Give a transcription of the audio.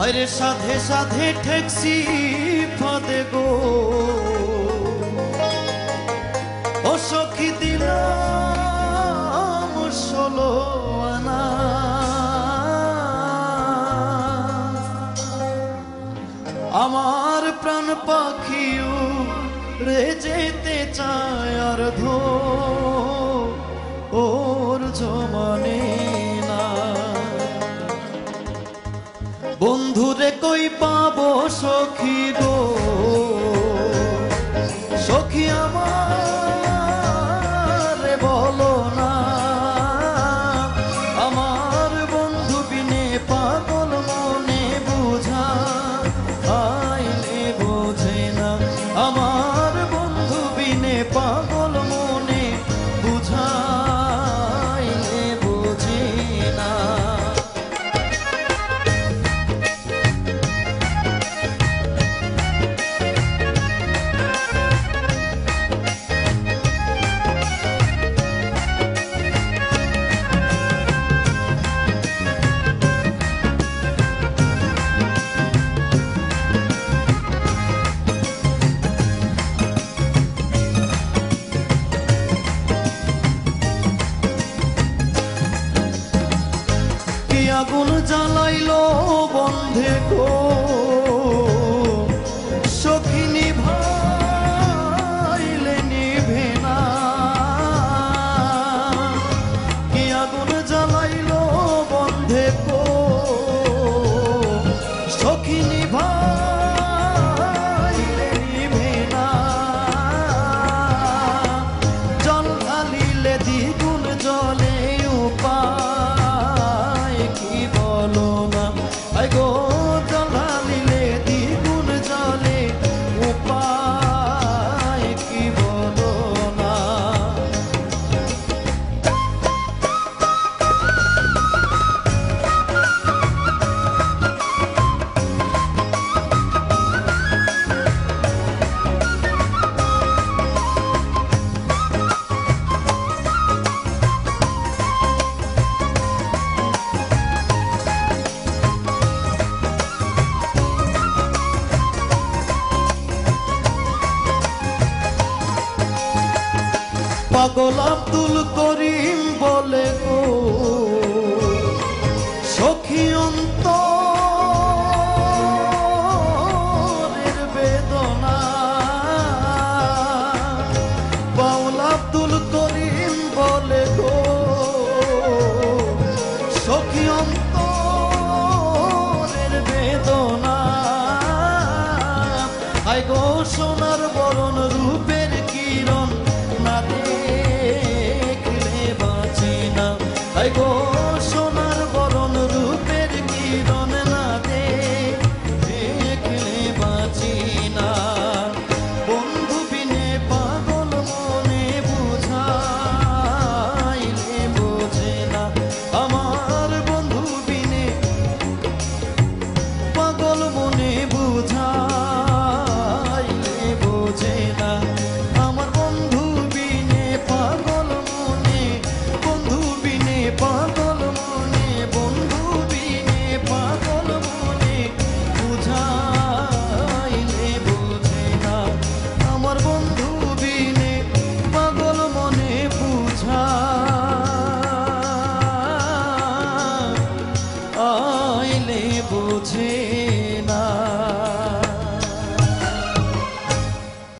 हरे साधे साधे ठेक्सी फादे गो ओ सखी दिलाम 16 आना आमार प्राण पाखी उड़े जेते चाय और धो और जमाने ना बंधुरे कोई पाबो सखी गो सखी आमारे बोलो ना आमार बंधु बिने पागल मने बुझा आइले बोझे ना आमार बंधु बिने पागल मने बुझा आइले बोझे ना আগুন জ্বালাইলো বন্ধে গো সখী নিভাইলে নিভে না কি আগুন জ্বালাইলো বন্ধে গো সখী নিভাইলে নিভে না জল ঢালিলে দ্বিগুণ জলে উপা गो जलालिले द्विगुण जले उपाय की बोलो ना পাগল আব্দুল করিম বলে গো সখী অন্তরের বেদনা বাউল আব্দুল করিম বলে গো সখী অন্তরের বেদনা আই গো সোনার বরণ রূপের কিরণ